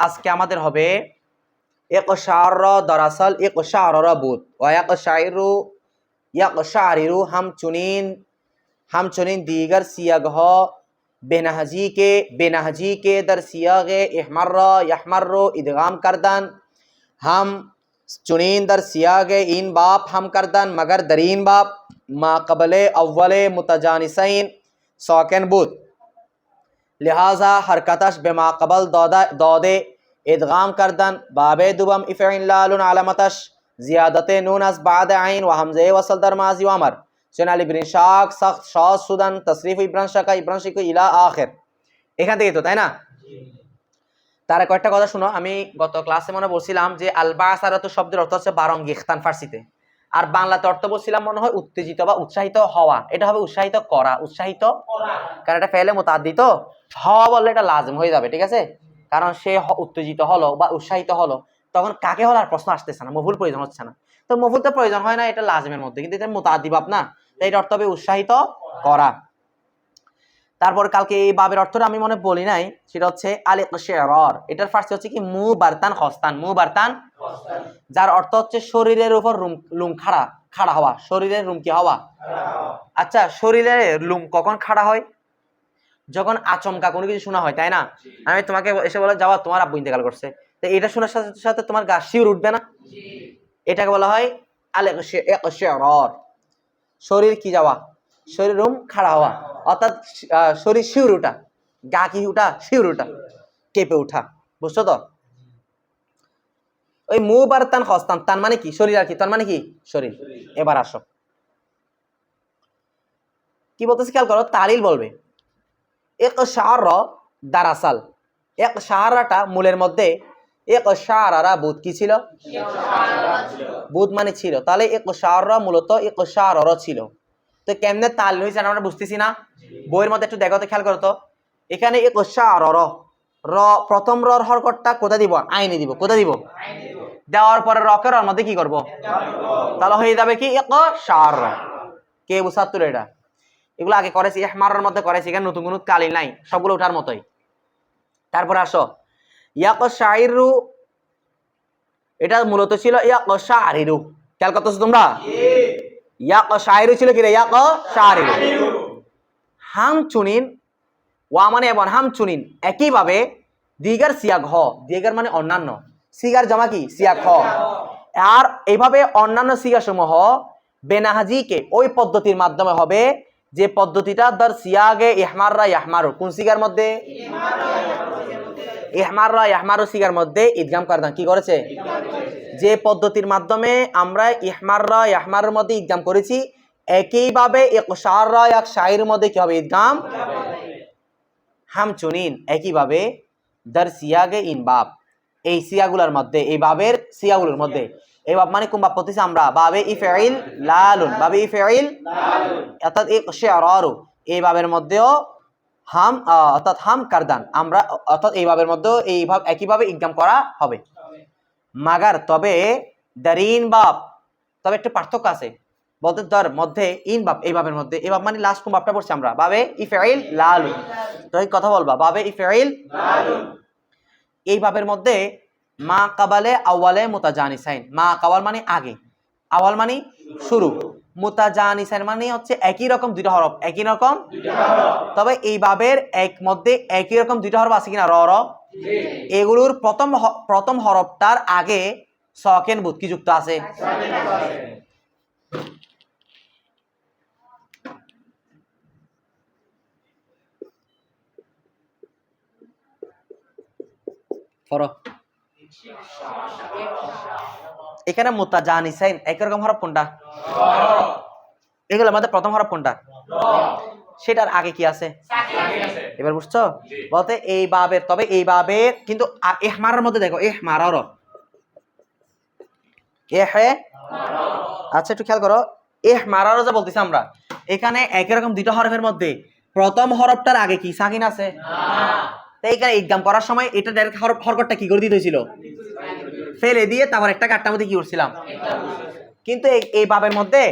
আজকে আমাদের হবে ইকশার দরাসল ইকশার বুত ওয়া ইয়াকশারিরু हमचुनिन दीगर सियाग हो बेनहजी के दर सियाग इहमर्रा यहमर्रो इदगाम करदन हम चुनिन दर सियाग इन बाप हम करदन मगर दरीन बाप मा कबले अव्वले मुतजानिसैन सौकन बुत लिहाजा हरकतश बेमा कबल दौदे इदगाम करदन बाबे दुबम इफ़िन लालुन अलामतश ज़ियादत नून अस बाद आइन व हमज़े वसल दर माज़ी व अमर সেনালি ব্রিনশাক সখত সস সুদান তসরিফ ইব্রানশিক ইলা আখির। এখান থেকে তো তাই না? তার কয়েকটা কথা শুনো। আমি গত ক্লাসে মনে বলছিলাম যে আল বাসারাতু শব্দের অর্থ হচ্ছে বারঙ্গিখতান ফার্সিতে, আর বাংলাতে অর্থ বলছিলাম মনে হয় উত্তেজিত বা উৎসাহিত হওয়া। এটা হবে উৎসাহিত করা, উৎসাহিত করা, কারণ এটা ফেলে মুতাআদ্দি তো হওয়া বললে এটা লাজিম হয়ে যাবে, ঠিক আছে? কারণ সে উত্তেজিত হলো বা উৎসাহিত হলো, তখন কাকে হলো আর প্রশ্ন আসতেছে না, মফুল প্রয়োজন হচ্ছে না। তো মফুল তো প্রয়োজন হয় না, এটা লাজিমের মধ্যে, কিন্তু এটা মুতাআদ্দি বাব না, এটা অর্থ হবে উৎসাহিত করা। তারপর কালকে এই বাবের অর্থটা আমি মনে বলি নাই, সেটা হচ্ছে আল ইকশার। এটার ফার্সি হচ্ছে কি মু বারতান খস্তান, মু বারতান খস্তান, যার অর্থ হচ্ছে শরীরের উপর লুম খাড়া হওয়া, শরীরের লুম কি হওয়া। আচ্ছা, শরীরের লুম কখন খাড়া হয়? যখন আচমকা কোনো কিছু শোনা হয়, তাই না? আমি তোমাকে এসে বলে যাওয়া তোমার আব্বু ইন্তেকাল করছে, তো এটা শোনার সাথে সাথে তোমার গা শিউর উঠবে না? এটাকে বলা হয় আল ইকশার। শরীর কি যাওয়া, শরীর রুম খাড়া হওয়া, অর্থাৎ শরীর শিউর উঠা, গা কি উঠা, শিউর উঠা, কেঁপে উঠা, বুঝছো তো? ওই মু বারতান খস্তান, তার মানে কি শরীর, আর কি তার মানে কি শরীর। এবার আসো কি বলতেছি, খেয়াল করো। তালিল বলবে ইকশার দারাসাল, ইকশারাটা মূলের মধ্যে ইকশারারা বুত কি ছিল, বুত মানে ছিল, তাহলে ইকশাররা মূলত ইকশাররা ছিল। তো কেমনে তালিল হয়েছে আমরা বুঝতেছি না? বইয়ের মধ্যে একটু দেখো তো, খেয়াল করো তো। এখানে ইকশার র প্রথম রর হরকতটা কোথায় দিব? আইনে দিব। কোথায় দিব? দেওয়ার পরে রকের ওর মধ্যে কি করব? তাহলে হয়ে যাবে কি ইকশার। কে বুঝাত্তর এটা? এগুলো আগে করেছি, ইহমারের মধ্যে করেছি, এখানে নতুন কোনো তালিল নাই, সবগুলো ওঠার মতোই। তারপরে আসো ইয়াকশাইরু, এটা মূলত ছিল ইয়াকশারিরু। খেয়াল করতেছো তোমরা? ইয়াকশাইরু ছিল কি রে? ইয়াকশারিরু। হামচুনিন ওয়া মানে এবং হামচুনিন একইভাবে দিগার সিয়াগ হ, দিগার মানে অন্যান্য, সিগার জমা কি সিয়াগ হ, আর এইভাবে অন্যান্য সিগা সমূহ বেনাহাজিকে ওই পদ্ধতির মাধ্যমে হবে যে পদ্ধতিটা দর সিয়াগে ইহমাররা ইয়াহমারু, কোন সিগার মধ্যে? ইহমাররা ইয়াহমারু সিগার মধ্যে ইদগাম করদান কি করেছে? যে পদ্ধতির মাধ্যমে আমরা ইহমাররা ইয়াহমারুর মধ্যে ইদগাম করেছি, একইভাবে ইকশাররা ইয়াকশাইর মধ্যে কি হবে? ইদগাম। হামচুনিন একইভাবে দর সিয়াগে ইন বাব, এই সিয়াগুলোর মধ্যে, এই বাবের সিয়াগুলোর মধ্যে, এই বাব মানে কোন বাব পড়তেছি আমরা? বাবে ইফইল লালুন, বাবে ইফইল লালুন, অর্থাৎ ইকশারু, এই বাবের মধ্যেও হাম অর্থাৎ হাম কারদান আমরা, অর্থাৎ এই বাবের মধ্যেও এই ভাব একইভাবে ইদগাম করা হবে। মাগার তবে দারিন বাব, তবে একটা পার্থক্য আছে, বলতে দর মধ্যে ইন বাব, এই বাবের মধ্যে, এই বাব মানে লাস্ট কোন বাবটা পড়ছি আমরা? বাবে ইফইল লালুন। তো এই কথা বলবা বাবে ইফইল লালুন, এই বাবের মধ্যে মা কাবালে আওয়ালে মুতাজানিসাইন, মা কাবাল মানে আগে, আওয়াল মানে শুরু, মুতাজানিসাইন মানে হচ্ছে একই রকম দুইটা হরফ, একই রকম দুইটা হরফ। তবে এই বাবের এক মধ্যে একই রকম দুইটা হরফ আছে কিনা? র র, এগুলোর প্রথম হরফটার আগে সকেন বুত কি যুক্ত আছে? এখানে মুতাজানিসাইন একই রকম হরফ কোনটা? এগুলোর মধ্যে প্রথম হরফ কোনটা? সেটার আগে কি আছে? এবার বুঝছো? বলতে এই বাবের, তবে এই বাবের কিন্তু ইহমারের মধ্যে দেখো ইহমারর, আচ্ছা একটু খেয়াল করো, ইহমারর যা বলতেছি আমরা, এখানে একই রকম দুইটা হরফের মধ্যে প্রথম হরফটার আগে কি সাকিন আছে? তাই এখানে ইদগাম করার সময় এটা ডাইরেক্ট হরকতটা কি করে দিতে হয়েছিল? ফেলে দিয়ে তারপর একটা কাটটার মধ্যে কি করছিলাম? কিন্তু এই বাবের মধ্যে,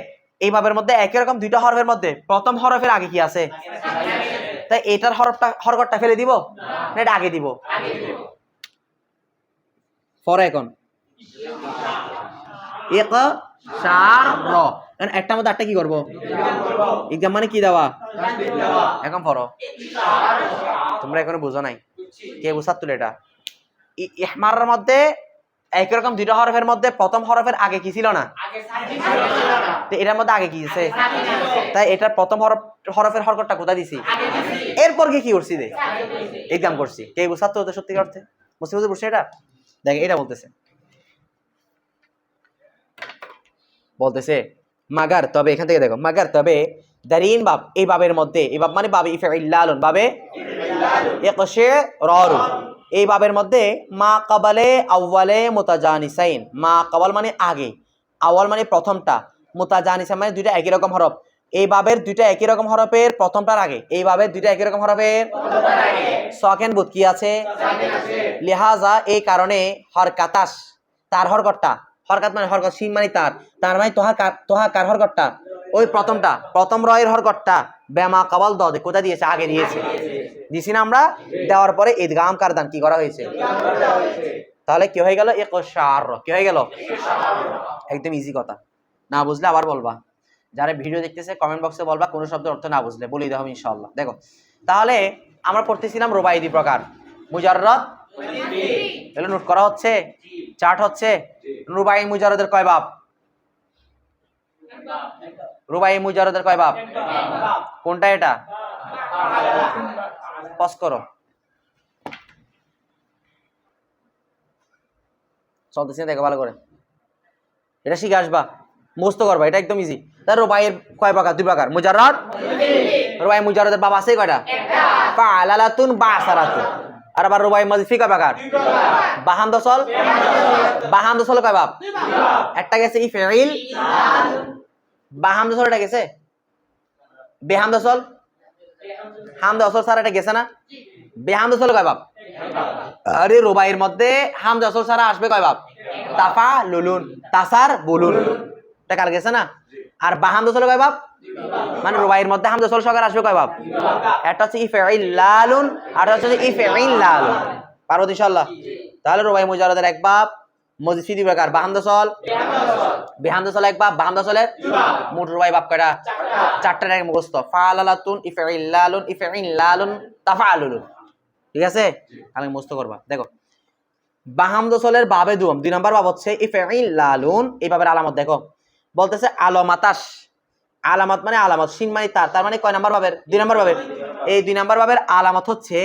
এই বাবের মধ্যে একই রকম দুইটা হরফের মধ্যে প্রথম হরফের আগে কি আছে? তাই এটার হরকতটা ফেলে দিব না এটা আগে দিব? ফর এখন ইকশার এখন একটা মধ্যে আটটা কি করবো ইকদাম মানে কি দেওয়া এখন পড়ো তোমরা এখনো বুঝো নাই কে বুঝাত তুলে এটা ইহমারের মধ্যে একই রকম দুইটা হরফের মধ্যে প্রথম হরফের আগে কি ছিল না তো এটার মধ্যে আগে কি আছে তাই এটার প্রথম হরফের হরকতটা কোথায় দিছি এরপর কি করছি দে এক্সাম করছি কে বুঝাত তো সত্যি অর্থে মুসলিম বুঝছে এটা দেখ এটা বলতেছে মাগার তবে এখান থেকে দেখো মাগার তবে দারিন বাব এই বাবের মধ্যে এই বাব মানে বাবে ইফইল্লালুন বাবে ইকশিরারু এই বাবের মধ্যে মা কাবালে আউয়ালে মুতাজানিসাইন মা কাবাল মানে আগে আওয়াল মানে প্রথমটা মুতাজানিসাইন মানে দুইটা একই রকম হরফ এই বাবের দুইটা একই রকম হরফের প্রথমটার আগে এই বাবের দুইটা একই রকম হরফের সাকিন বুত কি আছে লিহাজা এই কারণে হরকাতাস তার হরকতটা হরকত মানে হরকত সিন মানে তার মানে তোহা কার হরকতটা ওই প্রথম রয়ের হরকতটা বেমা কাবাল দে কোথায় দিয়েছে আগে দিছি না আমরা দেওয়ার পরে ইদগাম কারদান কি করা হয়েছে তাহলে কি হয়ে গেল ইকশার কি হয়ে গেল একদম ইজি কথা না বুঝলে আবার বলবা যারা ভিডিও দেখতেছে কমেন্ট বক্সে বলবা কোন শব্দের অর্থ না বুঝলে বলেই দেবো ইনশাআল্লাহ দেখো তাহলে আমরা পড়তেছিলাম রুবাই দুই প্রকার মুজাররদ এগুলো নোট করা হচ্ছে চার্ট হচ্ছে রুবাই মুজাররদের কয় বাব রুবাই মুজাররদের কয় বাব কোনটা এটা পজ করো চলতেছে দেখো ভালো করে এটা শিখে আসবা মুখস্থ করবা এটা একদম ইজি তার রুবাইয়ের কয় প্রকার দুই প্রকার মুজাররদ রুবাই মুজাররদের বাব আছে কয়টা ফালালাতুন বাসারাতুন আর আবার রুবাই মাজিদ ফি কয় প্রকার বাহামদসল কয় বাব একটা গেছে ইফইল বাহামদসল এটা গেছে বেহামদসল হামদসল স্যার এটা গেছে না বেহামদসল কয় বাব আরে রুবাইয়ের মধ্যে হামদসল ছাড়া আসবে কয় বাব তাফা লুলুন তাসার বুলুন এটা কার গেছে না আর বাহামদসল কয় বাব মানে রুবাইয়ের মধ্যে হামদসল সহকারে আসবে কয় বাব একটা হচ্ছে ইফইল্লালুন আর হচ্ছে ইফইল্লালুন পারো ইনশাআল্লাহ তাহলে রুবাই মুজাররদের এক বাব মজিদ ফি দুই প্রকার বাহামদসল বেহামদসল এক বাব বাহামদসলের মোট রুবাই বাব কয়টা চারটা এক মুখস্থ ফালালাতুন ইফইল্লালুন ইফইল্লালুন তাফালুন ঠিক আছে তাহলে মুখস্থ করবা দেখো বাহামদসলের বাবে দুম দুই নাম্বার বাব হচ্ছে ইফইল্লালুন এই বাবের আলামত দেখো বলতেছে আলামাতাস আলামত মানে আলামত সিন মানে তার মানে কয় নাম্বার বাবের দুই নাম্বার বাবের এই দুই নাম্বার বাবের আলামত হচ্ছে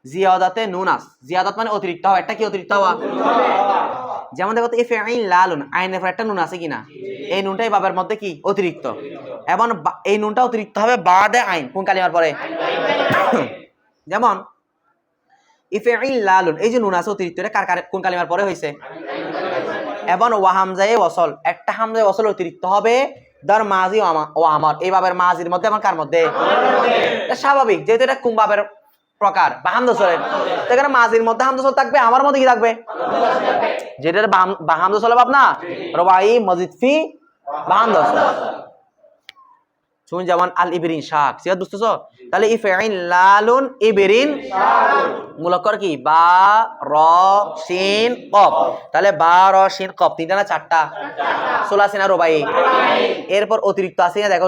জিয়াদাতে নুনাস জিয়াদাত মানে অতিরিক্ত হওয়া একটা কি অতিরিক্ত হওয়া যেমন দেখো ইফইল্লালুন আইনের পর একটা নুন আছে কিনা এই নুনটাই বাবের মধ্যে কি অতিরিক্ত এবং এই নুনটা অতিরিক্ত হবে বাদে আইন কোন কালিমার পরে যেমন ইফইল্লালুন এই যে নুন আছে অতিরিক্ত এটা কোন কালিমার পরে হয়েছে এবং ওয়াহামজায়ে ওয়াসল একটা হামজায়ে ওয়াসল অতিরিক্ত হবে দর মাজি ও আমার এই বাবের মাজির মধ্যে আমার কার মধ্যে স্বাভাবিক যেহেতু এটা কোন বাবের প্রকার বাহামদসলের এখানে মাজির মধ্যে হামদসল থাকবে আমার মধ্যে কি থাকবে যেটা বাহামদসল বাব না রুবাই মজিদ ফি বাহামদসল শুন যেমন আল ইবরিন শাক সিয়াদ বুঝতেছো তাহলে ইফইল্লালুন ইবরিন মুলাক্কার কি বা র সিন কফ তাহলে বা র সিন কফ তিনটা না চারটা সুলাসিনা রুবাই এরপর অতিরিক্ত আছে না দেখো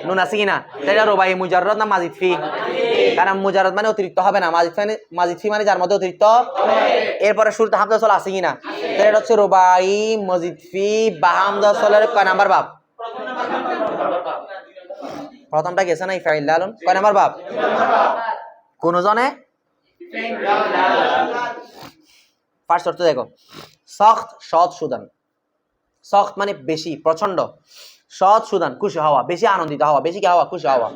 নুন আছে কিনা তাহলে রুবাই মুজাররদ না মাজিদ ফি কারণ মুজাররদ মানে অতিরিক্ত হবে না মাজিদ ফি মানে যার মধ্যে অতিরিক্ত এরপরে শুরুতে হামজাসল আছে কিনা তাহলে এটা হচ্ছে রুবাই মাজিদ ফি বাহামজাসলের কয় নাম্বার বাব প্রথমটা গেছে না ইফইল্লালুন কয় নাম্বার বাব কোন জনে ফার্স্ট অর্থ দেখো সখত সৎ সুদান সখত মানে বেশি প্রচন্ড সৎ সুদান খুশি হওয়া বেশি আনন্দিত হওয়া বেশি কি হওয়া খুশি হওয়া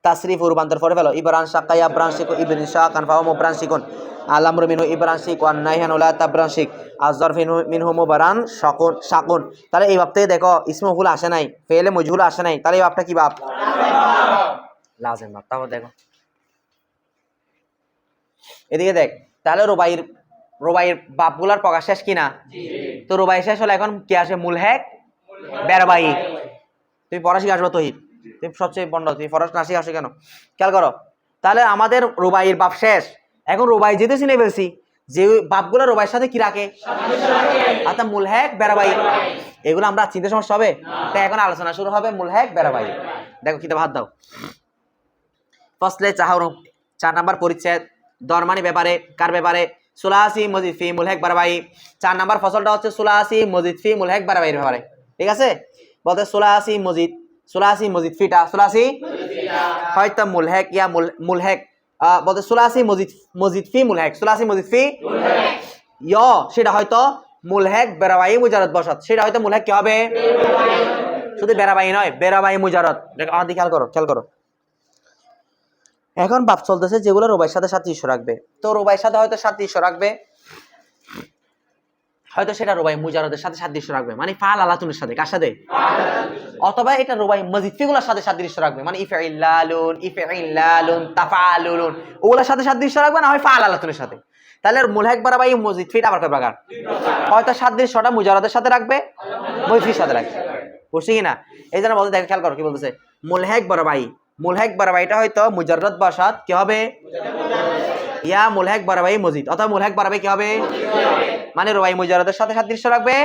তাসরিফ রূপান্তর করে ফেলো ইবরান শাকায়া ব্রানশিক ইবরিন শাকান ফাও মুব্রানশিকুন আলামরু মিনহু ইবরানশিক ওয়ান নাইহান ওলা তাবরানশিক আযরফ মিনহু মুবারান শাকুন তাহলে এই বাবতে দেখো ইসমুল আসে নাই ফেলে মজহুল আসে নাই তাহলে এই বাবটা কি বাব লাজিম বাব তাও দেখো এদিকে দেখ তাহলে রুবাইয়ের বাপগুলার প্রকাশ শেষ কিনা তো রুবাই শেষ হলে এখন কি আসে মুলহেক বেরবাই তুমি পড়া শিখে আসবো তহিদ তুমি সবচেয়ে বন্ড তুমি পড়া না শিখে আসো কেন খেয়াল করো তাহলে আমাদের রুবাইয়ের বাপ শেষ এখন রুবাই যেতে চিনে ফেলছি যে বাপগুলো রুবাইয়ের সাথে কি রাখে, অর্থাৎ মুলহেক বেরাবাই। এগুলো আমরা চিনতে সমস্যা হবে? তাই এখন আলোচনা শুরু হবে মুলহেক বেরাবাই। দেখো কিতাব হাত দাও। ফসলে চাহরুম 4 নম্বর পরিচ্ছেদ দরমানি ব্যাপারে, কার ব্যাপারে? সুলাসি মজিদ ফি মুলহেক বারাবাই। 4 নম্বর ফসলটা হচ্ছে সুলাসি মজিদ ফি মুলহেক বারাবাইয়ের ব্যাপারে। ঠিক আছে, বলতে সুলাসি মজিদ ফিটা সুলাসি হয়তো মুলহেক ইয়া মুলহেক বলতে সুলাসি মজিদ ফি মুলহেক, সুলাসি মজিদ ফি ইয় সেটা হয়তো মুলহেক বেরাবাই মুজারদ বসাত, সেটা হয়তো মুলহেক কি হবে? শুধু বেরাবাই নয়, বেরাবাই মুজারদ। আমাদের খেয়াল করো। এখন বাপ চলতেছে যেগুলো রুবাইয়ের সাথে সাদৃশ্য রাখবে, তো রুবাইয়ের সাথে হয়তো সাদৃশ্য রাখবে, হয়তো সেটা রুবাই মুজারদের সাথে সাদৃশ্য রাখবে, মানে ফাল আলাতুনের সাথে, কার সাথে? অথবা এটা রুবাই মজিদ ফিগুলোর সাথে সাদৃশ্য রাখবে, মানে ইফইল্লালুন তাফালুন ওগুলোর সাথে সাদৃশ্য রাখবে, না হয় ফাল আলাতুনের সাথে। তাহলে মুলহেক বারাবাই মজিদ ফিট আবার কয় প্রকার? হয়তো সাদৃশ্যটা মুজারদের সাথে রাখবে, মজিদ ফির সাথে রাখবে। বুঝছি কিনা? এই জন্য বলতে দেখো, খেয়াল করো কি বলতেছে। মুলহেক বারাবাইটা হয়তো মুজাররদ বসাত কি হবে? ইয়া মুলহেক বারাবাই মজিদ, অথবা মুলহেক বারাবাই কি হবে? মানে রুবাই মুজারদের সাথে সাদৃশ্য রাখবে,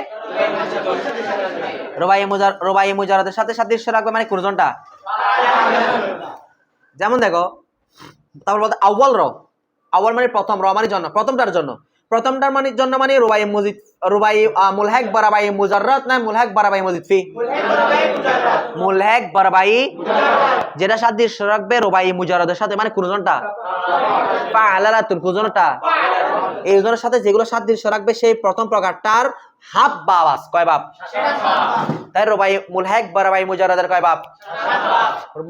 রুবাই মুজারদের সাথে সাদৃশ্য রাখবে, মানে কোনজনটা? যেমন দেখো, তারপর বলতে আউয়াল মানে প্রথম, র মানে জন্য, প্রথমটার জন্য মানে রুবাই মুলহেক বারাবাই মুজাররদ না মুলহেক বারাবাই মজিদ ফি? মুলহেক বারাবাই যেটা সাদৃশ্য রাখবে রুবাই মুজারদের সাথে, মানে কোনজনটা? ফাআলাতুন, কোনজনটা? এই জনের সাথে যেগুলো সাদৃশ্য রাখবে সেই প্রথম প্রকারটার হাফ বা আওয়াজ কয় বাপ? তাই রুবাই মুলহেক বারাবাই মুজারদের কয় বাপ?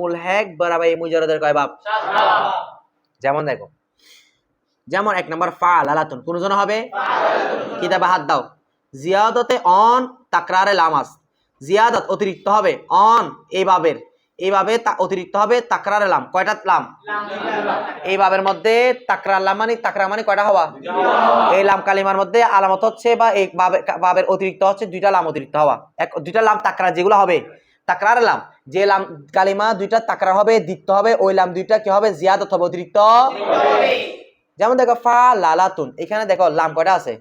মুলহেক বারাবাই মুজারদের কয় বাপ? যেমন দেখো, যেমন 1 নম্বর ফাআলাতুন কোনজন হবে? কিতাবে হাত দাও। জিয়াদতে অন তাকরারে লামাস, জিয়াদত অতিরিক্ত হবে, অন এইভাবে অতিরিক্ত হবে তাকরারে লাম, কয়টা লাম? এই বাবের মধ্যে তাকরার লাম মানে কয়টা হওয়া? এই লাম কালিমার মধ্যে আলামত হচ্ছে, বা এই বাবের অতিরিক্ত হচ্ছে 2টা লাম অতিরিক্ত হওয়া, 2টা লাম তাকরার যেগুলো হবে তাকরার লাম, যে লাম কালিমা 2টা তাকরার হবে, দ্বিত্ব হবে, ওই লাম 2টা কি হবে? জিয়াদত হবে, অতিরিক্ত। যেমন দেখো ফালালাতুন, এখানে দেখো লাম কয়টা আছে?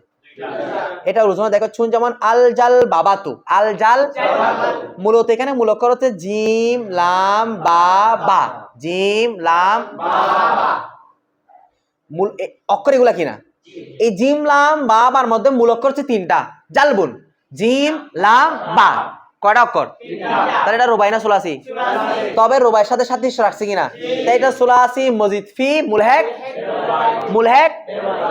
এটা রুজনা দেখো চুন, যেমন আল জাল বাবাতু, আল জাল মূলত এখানে মূলক্ষর হচ্ছে জিম লাম বা, জিম লাম মূল অক্ষর এগুলা কিনা? এই জিম লাম বাবার মধ্যে মূলক্ষর হচ্ছে 3টা, জালবুন জিম লাম বা, কয়টা অক্ষর? তাহলে এটা রুবাই না সুলাসি? তবে রুবাইয়ের সাথে সাদৃশ্য রাখছে কিনা? তাই এটা সুলাসি মজিদ ফি মুলহেক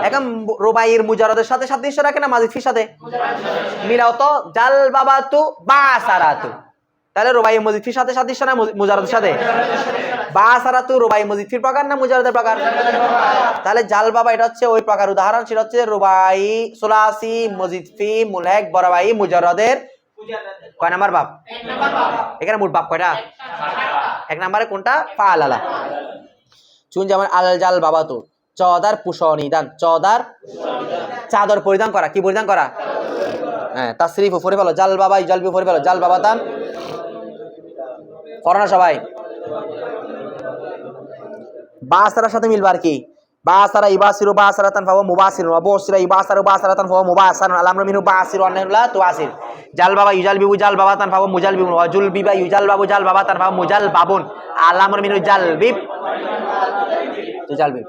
এখন রুবাইয়ের মুজারদের সাথে সাদৃশ্য রাখে না মজিদ ফির সাথে? মিলাও তো, জাল বাবাতু বা সারাতু, তাহলে রুবাই মজিদ ফির সাথে সাদৃশ্য না মুজারদের সাথে? বা সারাতু রুবাই মজিদ ফির প্রকার না মুজারদের প্রকার? তাহলে জাল বাবা এটা হচ্ছে ওই প্রকার উদাহরণ, সেটা হচ্ছে রুবাই সুলাসি মজিদ ফি মুলহেক বারাবাই মুজারদের কয় নাম্বার বাপ? এখানে মোট বাপ কয়টা? 1 নম্বরে কোনটা? ফাআলালা। চুন, যেমন আল জাল বাবাতু চদার পুষনিদান, চদার চাদর পরিধান করা, কি পরিধান করা? হ্যাঁ, তাসরিফ উপরে ফেলো, জাল বাবা ইজালবি উপরে ফেলো, জাল বাবা দান করো না সবাই। বাসারার সাথে মিলবার কি? বাসারা ইবাসিরু বাসারাতান ফাওয়া মুবাসিরুন, ওয়া বুসিরা ইবাসারু বাসারাতান ফাওয়া মুবাসারুন, আল আমরু মিনহু বাসিরু আনহুলা তুআসির। জাল বাবা ইজালবিবু জাল বাবাতান ফাওয়া মুজালবিবুন, ওয়া জুল বিবা ইজাল বাবু জাল বাবাতান ফাওয়া মুজাল বাবুন, আল আমরু মিনহু জালবিব তুজালবিব।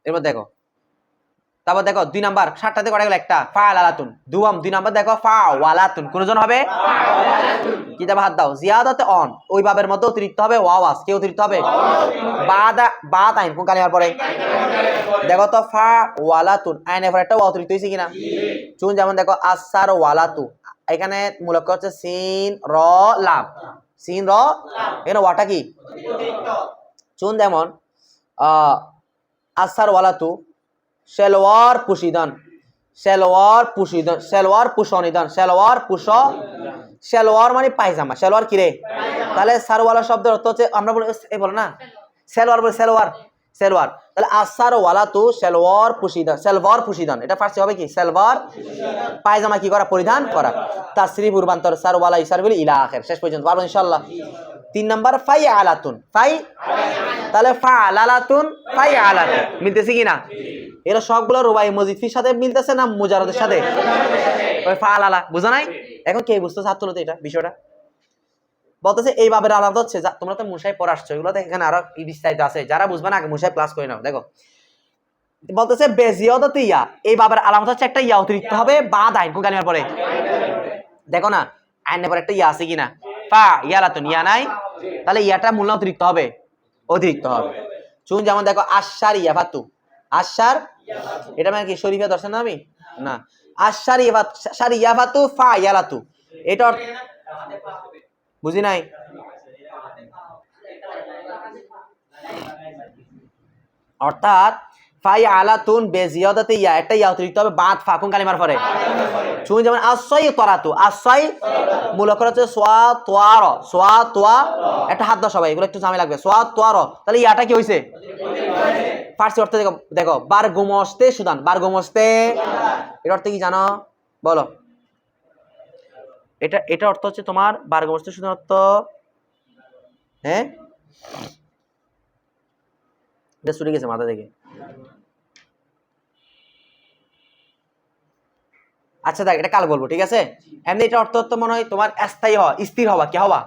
এরপর দেখো, তারপর দেখো 2 নাম্বার 7টাতে কটা গেল? একটা ফাআলাতুন। 2 নাম্বার দেখো ফাওয়ালাতুন, কোনজন হবে? কিতাবে হাত দাও। জিয়াদাতে অন, ওই বাবের মধ্যে অতিরিক্ত হবে ওয়াওয়াজ, কে অতিরিক্ত হবে? বাদ আইন কোন কালিমার পরে? দেখো তো ফাওয়ালাতুন, আইনের পরে একটা ওয়া অতিরিক্ত হইছে কিনা? চুন, যেমন দেখো আসার ওয়ালাতু, এখানে মূলক হচ্ছে সিন র লাম, সিন র, এখানে ওয়াটা কি? চুন, যেমন আসার ওয়ালাতু সেলওয়ার পুষিদান, সেলওয়ার মানে পায়জামা, সেলওয়ার কি রে? তাহলে সারওয়ালা শব্দের অর্থ হচ্ছে, আমরা বলি না সেলওয়ার, বলে সেলওয়ার, সেলওয়ার, তাহলে আসার ওয়ালা তু সেলওয়ার পুশিদান, সেলওয়ার পুশিদান, এটা ফার্সি হবে কি সেলওয়ার পায়জামা কি করা পরিধান করা। তাসরিফ রূপান্তর সার ওয়ালা ইসার বিল ইলা আখির, শেষ পর্যন্ত পারবো ইনশাআল্লাহ। 3 নাম্বার ফাই আলাতুন, ফাই তাহলে ফা আলাতুন ফাই আলাতুন মিলতেছে কি না? এরা সবগুলো রুবাই মজিদফির সাথে মিলতেছে না মুজারদের সাথে? ওই ফা আলালা বুঝা নাই? এখন কে বুঝতে ছাত্র তো এটা বিষয়টা বলতেছে এই ভাবে আলাদা হচ্ছে। তোমরা তো মুসাই পড়ে আসছো, এগুলো এখানে আরো বিস্তারিত আছে, যারা বুঝবে না আগে মুসাই ক্লাস করে নাও। দেখো বলতেছে বেজিয়াদাতে ইয়া, এই ভাবের আলামত হচ্ছে একটা ইয়া অতিরিক্ত হবে বাদ আইন কোন কালিমার পরে। দেখো না আইনের পরে একটা ইয়া আছে কিনা, ফা ইয়ালাতুন ইয়া নাই, তাহলে ইয়াটা মূল্য অতিরিক্ত হবে, অতিরিক্ত হবে। চুন যেমন দেখো আশার ইয়াফাতু, আশার এটা মানে কি শরীফা দর্শন না আমি না, আশার ইয়াফাতু ফা ইয়ালাতু, এটা বুঝি নাই? অর্থাৎ ফাই আলাতুন বেজিয়াদাতে ইয়া, একটা ইয়া অতিরিক্ত হবে বাদ ফাকুন কালিমার পরে। শুনুন যেমন আসসাই তরাতু, আসসাই মূল করে হচ্ছে সোয়া তোয়ার, সোয়া তোয়া, একটা হাত দাও সবাই, এগুলো একটু ঝামেলা লাগবে। সোয়া তোয়ার, তাহলে ইয়াটা কি হইছে? ফার্সি অর্থ দেখো, দেখো বার গুমস্তে সুদান, বার গুমস্তে এর অর্থ কি জানো বলো? এটা অর্থ হচ্ছে তোমার বার গুমস্তে সুদান অর্থ, হ্যাঁ এটা ছুটে গেছে মাথা থেকে। আচ্ছা দেখ এটা কাল বলবো, ঠিক আছে? এমনি এটা অর্থ তো মনে হয় তোমার স্থায়ী হওয়া, স্থির হওয়া, কি হওয়া,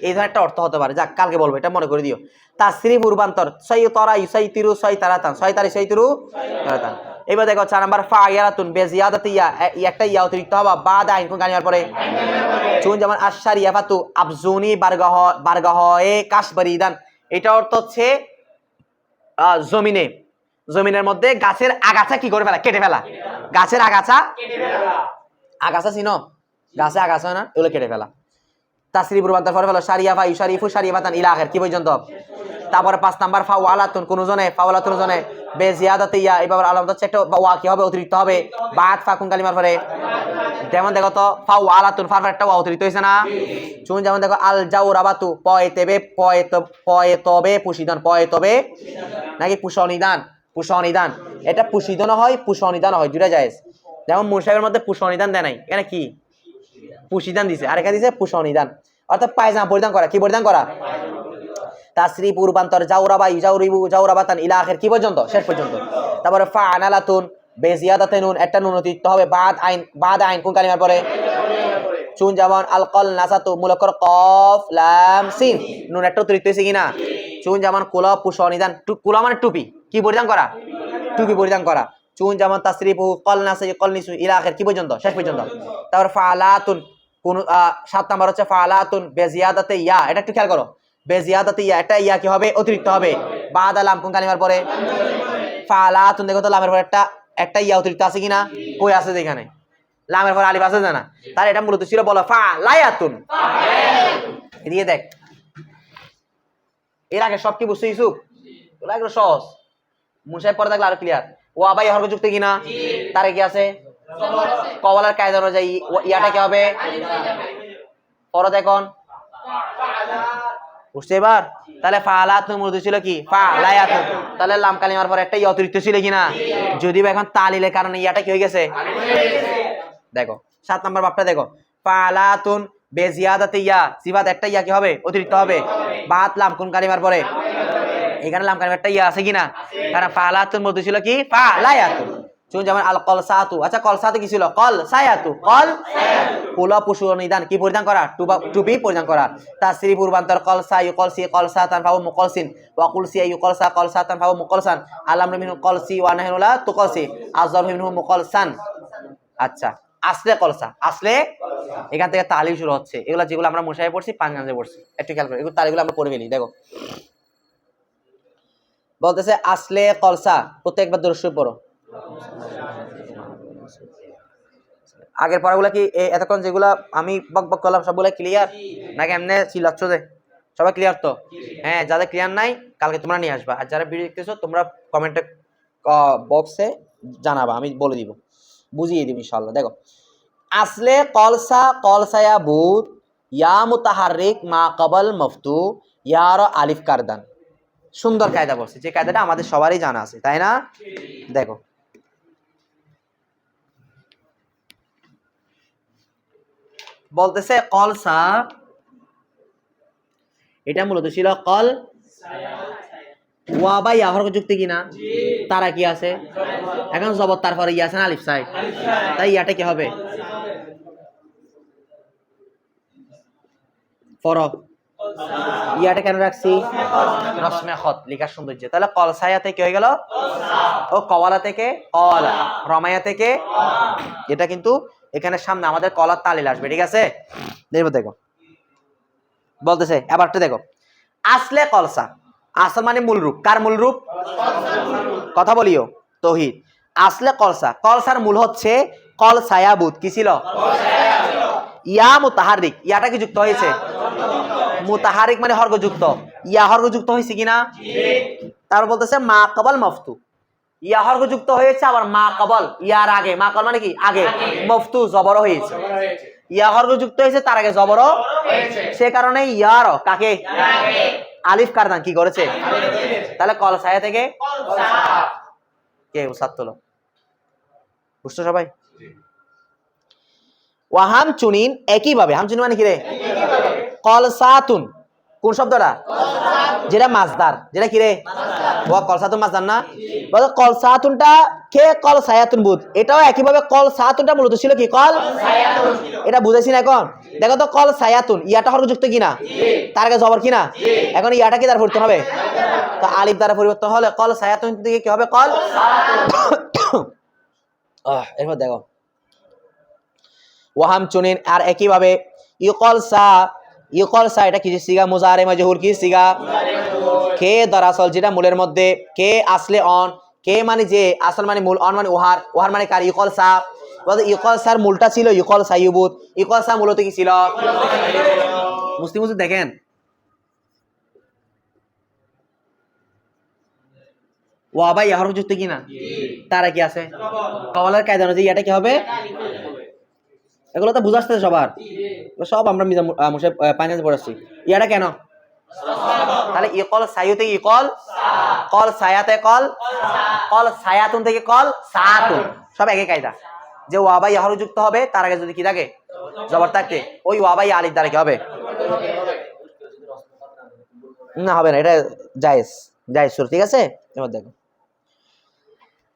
এই ধরনের একটা অর্থ হতে পারে। যাক কালকে বলবো, এটা মনে করে দিও। তাসরিফ রূপান্তর সই তরা ইসাই তিরু সই তারাতান, সই তারি সই তিরু তারাতান। এবার দেখো 4 নাম্বার ফা ইয়ারাতুন বেজিয়াদাতি ইয়া, একটা ইয়া অতিরিক্ত হওয়া বাদ আইন কোন কালিমার পরে। চুন যেমন আশার ইয়াফাতু আবজুনি বারগাহ এ কাশবরিদান, এটা অর্থ হচ্ছে জমিনে, জমিনের মধ্যে গাছের আগাছা কি করে ফেলা, কেটে ফেলা, গাছের আগাছা, আগাছা চিনো, গাছে আগাছা না, এগুলো কেটে ফেলা। তাসরিফ রূপান্তর করে ফেলো শারিয়াফা ইউশারিফু শারিয়াফাতান ইলা আখির, কি পর্যন্ত? তারপরে 5 নাম্বার ফা ওয়ালাতুন কোন জনে, ফা ওয়ালাতুন জনে বেজিয়াদাতি ইয়া, এবার আলামত হচ্ছে একটা ওয়া কি হবে অতিরিক্ত হবে বাদ ফাকুন কালিমার পরে। যেমন দেখো তো ফা ওয়ালাতুন ফার একটা ওয়া অতিরিক্ত হইছে না? শুন যেমন দেখো আল জাওরাবাতু পয়তেবে পয়তবে পুশিদান, পয়তবে নাকি পুষনিদান, পুষনিদান, এটা পুষিদান হয় পুষনিদান হয়, দুটা জায়েজ। যেমন মুসাফের মধ্যে পুষনিদান দেয় নাই, এখানে কি পুষিদান দিছে, আর এখানে দিছে পুষনিদান, অর্থাৎ পায়জামা পরিধান করা, কি পরিধান করা। তাসরিফ রূপান্তর জাওরাবা ইজাউরিবু জাওরাবাতান ইলা আখির, কি পর্যন্ত? শেষ পর্যন্ত। তারপরে ফা আনালাতুন বেজিয়াদাতে নুন, একটা নুন অতিরিক্ত হবে বাদ আইন, বাদ আইন কোন কালিমার পরে। চুন যেমন আল কল নাসাতু মূলকর কফ লাম সিন, নুন একটা অতিরিক্ত হয়েছে কিনা। চুন যেমন কুলা পুষনিদান, কুলা মানে টুপি, কি পরিধান করা, টুপি পরিধান করা। চুন যেমন তাসরিফু কল নাসি কল নিসু ইলা আখির, কি পর্যন্ত? শেষ পর্যন্ত। তারপর ফালাতুন কোন 7 নাম্বার হচ্ছে ফালাতুন বেজিয়াদাতে ইয়া, এটা একটু খেয়াল করো, বেজিয়াদাতে ইয়া, এটা ইয়া কি হবে অতিরিক্ত হবে বাদ আলাম কোন কালিমার পরে। ফালাতুন দেখো তো লামের পরে একটা ইয়া অতিরিক্ত আছে কিনা, কই আছে যেখানে লামের পরে আলিফ আছে জানা, তাহলে এটা মূলত ছিল বলো ফা লায়াতুন। এদিকে দেখ, এর আগে সব কি বুঝছো ইউসুফ? ওগুলো একটু সহজ, মুসাই পরে থাকলে আরো ক্লিয়ার। ও আবাই হরক যুক্ত কিনা, তারে কি আছে কওয়ালার কায়দা অনুযায়ী ইয়াটা কি হবে পরে দেখুন, বুঝতে এবার? তাহলে ফালাতুন মূলত ছিল কি ফা লায়াতুন, তাহলে লাম কালিমার পর একটা ইয়া অতিরিক্ত ছিল কিনা, যদিও এখন তালিলের কারণে ইয়াটা কি হয়ে গেছে। দেখো 7 নাম্বার বাপটা দেখো, ফালাতুন বেজিয়াদাতে ইয়া, সিফাত একটা ইয়া কি হবে অতিরিক্ত হবে বাদ লাম কোন কালিমার পরে। এখানে লাম কালিমার একটা ইয়া আছে কিনা, কারণ ফালাতুন মধ্যে ছিল কি ফা লায়াতুন। চুন যেমন আল কলসাতু, আচ্ছা কলসাতু কি ছিল, কল সায়াতু, কল কুলা পুষনিদান, কি পরিধান করা, টুপি পরিধান করা। তাসরিফ রূপান্তর কলসা ইউকলসি কলসাতান ফাহু মুকলসিন ওয়া কুলসি ইউকলসা কলসাতান ফাহু মুকলসান আলাম মিনহু কলসি ওয়া নাহনু লা তুকলসি আযর মিনহু মুকলসান। আচ্ছা আসলে কলসা, আসলে এখান থেকে তালিম শুরু হচ্ছে, এগুলো যেগুলো আমরা মুসাফে পড়ছি পাঞ্জাবে পড়ছি, একটু খেয়াল করো, এগুলো তালিগুলো আমরা পড়ে ফেলি। দেখো বলতেছে আসলে কলসা, প্রত্যেকবার দরুদ পড়ো। আগের পড়াগুলা কি এতক্ষণ যেগুলা আমি বক বক করলাম সবগুলা ক্লিয়ার নাকি এমনি চিল্লাচ্ছ যে? সবাই ক্লিয়ার তো? হ্যাঁ, যাদের ক্লিয়ার নাই কালকে তোমরা নিয়ে আসবা, আর যারা ভিডিও দেখতেছো তোমরা কমেন্টে বক্সে জানাবা, আমি বলে দিব, বুঝিয়ে দিব ইনশাআল্লাহ। দেখো আসলে কলসা কলসায়া বুত ইয়া মুতাহারিক মা কবল মফতু ইয়ার আলিফ কারদান, সুন্দর কায়দা বলছে, যে কায়দাটা আমাদের সবারই জানা আছে, তাই না? দেখো বলতেছে কল সা, এটা মূলত ছিল কল ওয়া বা ইয়া হরকত যুক্ত কিনা? তারা কি আছে? এখন জবর, তারপরে ইয়া আছে না আলিফ সাইড, তাই ইয়াটা কি হবে? ফর ইয়াটা কেন রাখছি? রসমে খত লেখার সৌন্দর্য। তাহলে কল সায়া থেকে হয়ে গেল ও কওয়ালা থেকে কলা, রমায়া থেকে, এটা কিন্তু এখানে সামনে আমাদের কলার তালিল আসবে, ঠিক আছে? দেখো দেখো বলতেছে এবারটা দেখো, আসলে কলসা, আসল মানে মূল রূপ, কার মূল রূপ? কথা বলিও তৌহিদ। আসলে কলসা, কলসার মূল হচ্ছে কল সায়াবুত, কি ছিল? ইয়া মুতাহারিক, ইয়াটা কি যুক্ত হয়েছে? মুতাহারিক মানে হর্গযুক্ত, ইয়া হর্গযুক্ত হয়েছে কিনা? তারপর বলতেছে মা কবল মফতু, ইয়া হর্গযুক্ত হয়েছে, আবার মা কবল ইয়ার আগে, মা কবল মানে কি আগে, মফতু জবর হয়েছে, ইয়া হর্গযুক্ত হয়েছে তার আগে জবর, সে কারণে ইয়ার কাকে আলিফ কারদান কি করেছে? তাহলে কল সায়া থেকে কে উসাত তোলো, বুঝছো সবাই? ওয়াহাম চুনিন একইভাবে, হাম চুনিন মানে কি রে? কলসাতুন, কোন শব্দটা? যেটা মাসদার, যেটা কি রে? ওয়া কলসাতুন মাসদার না? বলো কলসাতুনটা কে কল সায়াতুন বুঝ, এটাও একইভাবে কল সায়াতুনটা মূলত ছিল কি কল সায়াতুন, এটা বুঝেছি না? এখন দেখো তো কল সায়াতুন ইয়াটা হরযুক্ত কিনা? তার আগে জবর কিনা? এখন ইয়াটা কি দ্বারা পরিবর্তন হবে? তো আলিফ দ্বারা পরিবর্তন হলে কল সায়াতুন থেকে কি হবে? কল সায়াতুন। এরপর দেখো ওয়াহাম চুনিন, আর একইভাবে ইউকল সা, এটা কি সিগা? মুজারে মাজহুর, কি সিগা? কে দরাসল, যেটা মূলের মধ্যে, কে আসলে অন, কে মানে যে, আসল মানে মূল, অন মানে ওহার, ওহার মানে কার? ইউকল সা। ইউকল সার মূলটা ছিল ইউকল সাইয়ুবুত, ইউকল সা মূলত কি ছিল? মুসলিম দেখেন ওয়া বা ইয়া হরফ যুক্ত কিনা? তারা কি আছে? কওয়ালার কায়দা অনুযায়ী এটা কি হবে? এগুলো তো বুঝাচ্ছে সবার, সব আমরা মুসে পানিতে পড়াচ্ছি। ইয়াটা কেন? তাহলে ইকল সায়ু থেকে ইকল, কল সায়াতে কল, কল সায়াতুন থেকে কল সাতুন, সব একই কায়দা। যে ওয়া বা ইয়া হরফ যুক্ত হবে তার আগে যদি কি থাকে? জবর থাকে, ওই ওয়া বা ইয়া আলিফ দ্বারা কি হবে? না হবে না, এটা জায়েজ, জায়েজ সুর, ঠিক আছে? এবার দেখো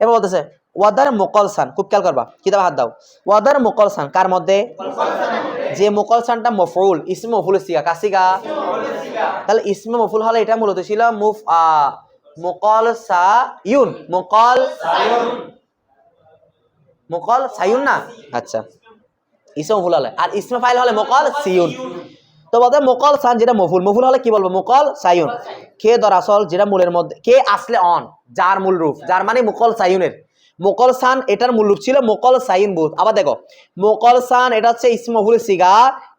এবার বলতেছে ওয়াদার মুকলসান, খুব খেয়াল করবা, কিতাব হাত দাও। ওয়াদার মুকলসান কার মধ্যে? যে মুকলসানটা মফউল, ইসমে মফউল সিগা, কার সিগা? তাহলে ইসমে মফউল হলে এটা মূলত ছিল মুকলসায়ুন, মুকল সায়ুন না? আচ্ছা, ইসমে মফউল হলে, আর ইসমে ফাইল হলে মুকল সিয়ুন। তো বলতে মুকল সান যেটা মফুল, মফুল হলে কি বলবো? মুকল সায়ুন। কে দরাসল, যেটা মূলের মধ্যে, কে আসলে অন, যার মূল রূপ, যার মানে মুকল সায়ুনের, মুকল সান এটার মূল রূপ ছিল মুকল সাইন বুথ। আবার দেখো মুকল সান এটা হচ্ছে ইসমে মফুল সিগা,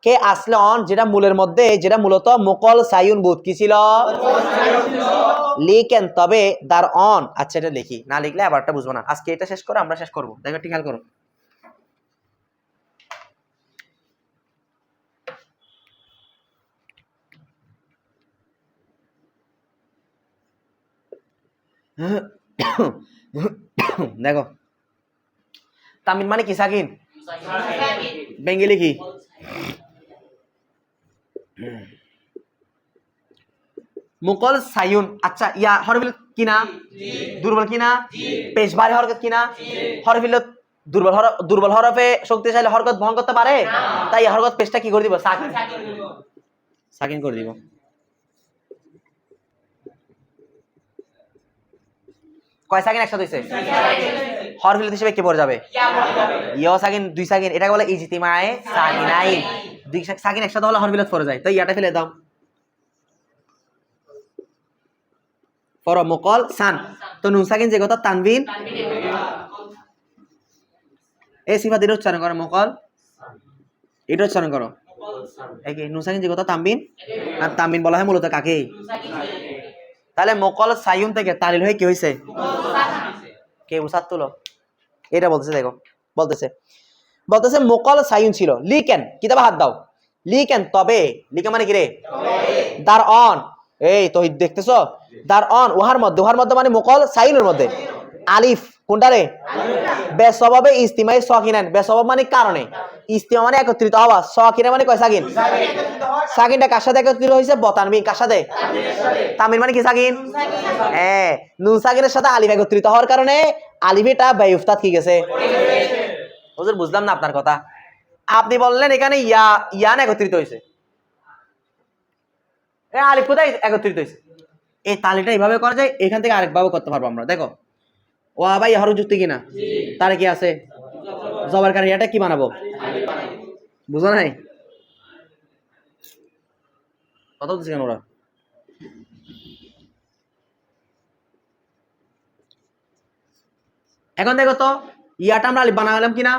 কে আসলে অন, যেটা মূলের মধ্যে, যেটা মূলত মুকল সায়ুন বুথ, কি ছিল? লিখেন তবে দার অন। আচ্ছা এটা লিখি, না লিখলে আবারটা বুঝবো না। আজকে এটা শেষ করে আমরা শেষ করবো, দেখো ঠিক খেয়াল করো। দেখো তামিন মানে কি? সাকিন। বেঙ্গলি কি? মুকল সায়ুন। আচ্ছা ইয়া হরফিল কিনা? দুর্বল কিনা? পেশবারি হরকত কিনা? হরফিল দুর্বল হরফে শক্তিশালী হরকত বহন করতে পারে, তাই হরকত পেশটা কি করে দিব? সাকিন, সাকিন করে দিব। কয় সাকিন একসাথে হইছে? হরফিল হিসেবে কি পড়ে যাবে? ইয়া সাকিন, দুই সাকিন, এটাকে বলে ইজতিমায়ে সাকিনাইন। দুই সাকিন একসাথে হলে হরফিলত পড়ে যায়, তাই ইয়াটা ফেলে দাও। পর মুকল সান, তো নুন সাকিন যে কথা তানবিন, এই সিফাত এটা উচ্চারণ করো, মুকল এটা উচ্চারণ করো। এই কি নুন সাকিন যে কথা তানবিন, আর তানবিন বলা হয় মূলত কাকে? তাহলে মুকল সায়ুন থেকে তালিল হয়ে কি হইছে? কে উসাত তুলো, এটা বলতেছে। দেখো বলতেছে মুকল সায়ুন ছিল, লিকেন কিতাবে হাত দাও, লিকেন তবে, লিকেন মানে কি রে? দার অন, এই তো দেখতেছো দার অন ওহার মধ্যে মানে মুকল সাইনের মধ্যে আলিফ কোনটারে বেসবাবে ইস্তিমাই সাকিনান বেসবাব মানে কারণে ইস্তিমা মানে একত্রিত হওয়া সাকিনা মানে কয় সাকিন সাকিনটা কার সাথে একত্রিত হইছে বতানবিন কার সাথে তামিন মানে কি সাকিন হ্যাঁ নুন সাকিনের সাথে আলিফ একত্রিত হওয়ার কারণে আলিফটা বায়ুফতাত কি গেছে হুজুর বুঝলাম না আপনার কথা আপনি বললেন এখানে ইয়ান একত্রিত হয়েছে আলিফ কোথায় একত্রিত হয়েছে এই তালিটা এইভাবে করা যায় এখান থেকে আরেকভাবে করতে পারবো আমরা দেখো ও ভাই হরফ যুক্তি কিনা তার কি আছে জবর কারণে এটা কি বানাবো বুঝো নাই কথা বলছি কেন ওরা এখন দেখো তো ইয়াটা আমরা আলিফ বানালাম কিনা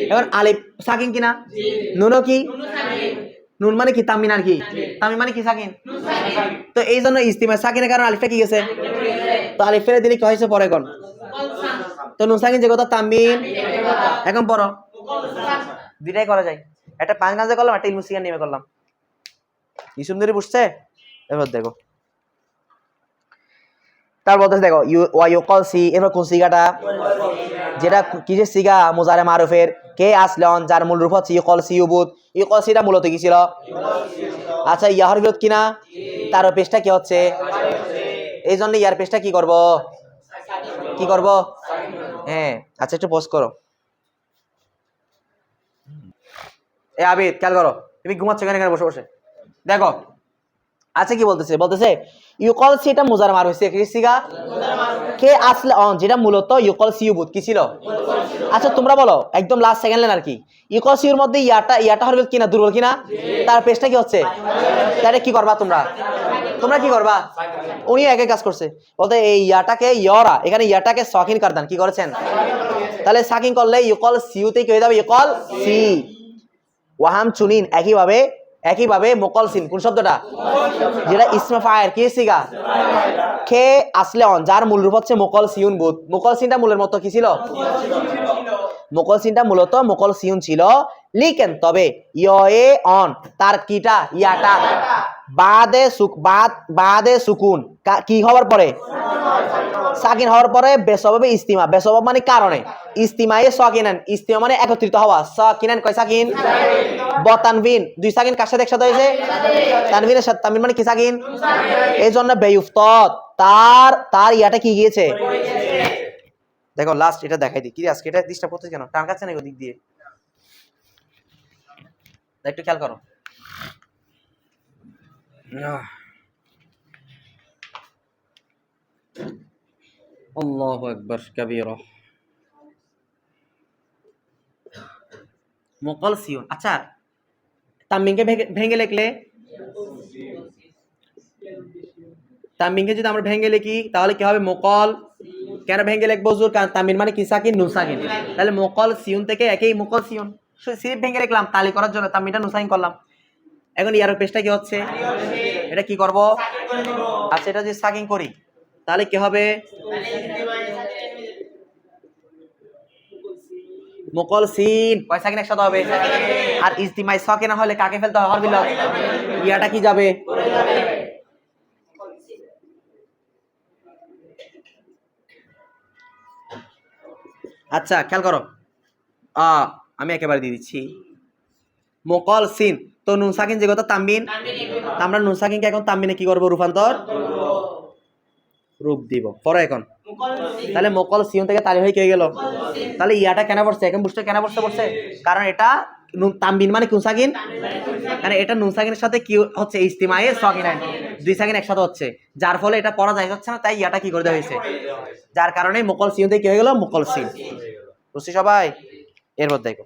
এখন আলিফ সাকিন কিনা নুনও কি নুন মানে কি তামিন আর কি তামিন মানে কি সাকিন তো এই জন্য ইস্তিমা সাকিনের কারণে আলিফটা কি গেছে তো আলিফ ফেলে দিলে কি হয়েছে পরে কোন তো নুন সাকিন যে কথা তামিন এখন পড়ো দুইটাই করা যায় একটা পাঁচ গাঁজে করলাম একটা ইলমুসিয়ান নেমে করলাম ইসুমদেরি বুঝছে এবার দেখো তারপর দেখো ওয়াইকল সি এরপর কোন সিগাটা যেটা কিসের সিগা মুজারে মারুফের কে আসলন যার মূল রূপ হচ্ছে ইকল সি ইউবুদ ইকল সিটা মূলত কি ছিল আচ্ছা ইয়াহর বিরোধ কিনা তার পেশটা কি হচ্ছে এই জন্য ইয়ার পেশটা কি করব হ্যাঁ আচ্ছা একটু পোস্ট করো এ আবিদ খেয়াল করো তুমি ঘুমাচ্ছ কেন বসে বসে দেখো আচ্ছা কি বলতেছে ইউকল সি এটা মুজার মার হইছে কি সিগা কে আসলে অন যেটা মূলত ইউকল সি ইউবুদ কি ছিল আচ্ছা তোমরা বলো একদম লাস্ট সেকেন্ড লাইন আর কি ইউকল সি এর মধ্যে ইয়াটা হরবে কিনা দুর্বল কিনা তার পেশটা কি হচ্ছে তাহলে কি করবা তোমরা কি করবা উনি একে কাজ করছে বলতে এই ইয়াটাকে ইয়রা এখানে ইয়াটাকে সাকিন করদান কি করেছেন তাহলে সাকিন করলে ইউকল সিউতে কি হয়ে যাবে ইউকল সি ওয়াহাম চুনিন একইভাবে মুকল সিন কোন শব্দটা যেটা ইসমে ফাইল কি সিগা খে আসলে অন যার মূল রূপ হচ্ছে মুকল সিউন বুত মুকল সিনটা মূলের মতো কি ছিল মুকল সিনটা মূলত মুকল সিউন ছিল লিকেন তবে ইয়ে অন তার কিটা ইয়াটা বাদে সুকুন কি হওয়ার পরে সাকিন হওয়ার পরে বেসবাবে ইস্তিমা বেসবাব মানে কারণে ইস্তিমায়ে সাকিনান ইস্তিমা মানে একত্রিত হওয়া সাকিনান কয় সাকিন বতানবিন দুই সাকিন কার সাথে একসাথে হয়েছে তানবিনের সাথে তানবিন মানে কি সাকিন এই জন্য বেয়ুফতাত তার ইয়াটা কি গিয়েছে দেখো লাস্ট এটা দেখাই দিই কি আজকে এটা ডিস্টার্ব করতেছ কেন টান কাছে না ওদিক দিয়ে একটু খেয়াল করো আল্লাহু আকবার কাবীরা মুকল সিউন আচ্ছা তামিনকে ভেঙে লিখলে তামিনকে যদি আমরা ভেঙে লিখি তাহলে কি হবে মুকল কেন ভেঙে লিখবো হুজুর কারণ তামিন মানে কি সাকিন নুন সাকিন তাহলে মুকল সিউন থেকে একই মুকল সিউন সিরিপ ভেঙে লিখলাম তালি করার জন্য তামিনটা নুন সাকিন করলাম এখন ইয়ার পেশটা কি হচ্ছে এটা কি করব আচ্ছা এটা যদি সাকিন করি তাহলে কি হবে মুকল সিন কয় সাকিন একসাথে হবে আর ইজতিমাই সাকিন না হলে কাকে ফেলতে হবে হরফ বিল ইয়াটা কি যাবে আচ্ছা খেয়াল করো আমি একেবারে দিয়ে দিচ্ছি মুকল সিন তো নুন সাকিন যে কথা তানবিন আমরা নুন সাকিনকে এখন তানবিনে কি করব রূপান্তর রূপ দিব পরে এখন তাহলে মুকল সিন থেকে তালি হয়ে কে গেল তাহলে ইয়াটা কেন পড়ছে এখন বুঝতে কেন পড়ছে কারণ এটা তানবিন মানে কোন সাকিন মানে এটা নুন সাকিনের সাথে কি হচ্ছে ইস্তিমায়ে সাকিনান দুই সাকিন একসাথে হচ্ছে যার ফলে এটা পড়া যায় যাচ্ছে না তাই ইয়াটা কি করে দেওয়া হয়েছে যার কারণে মুকল সিন থেকে কি হয়ে গেল মুকল সিন বুঝছি সবাই এরপর দেখো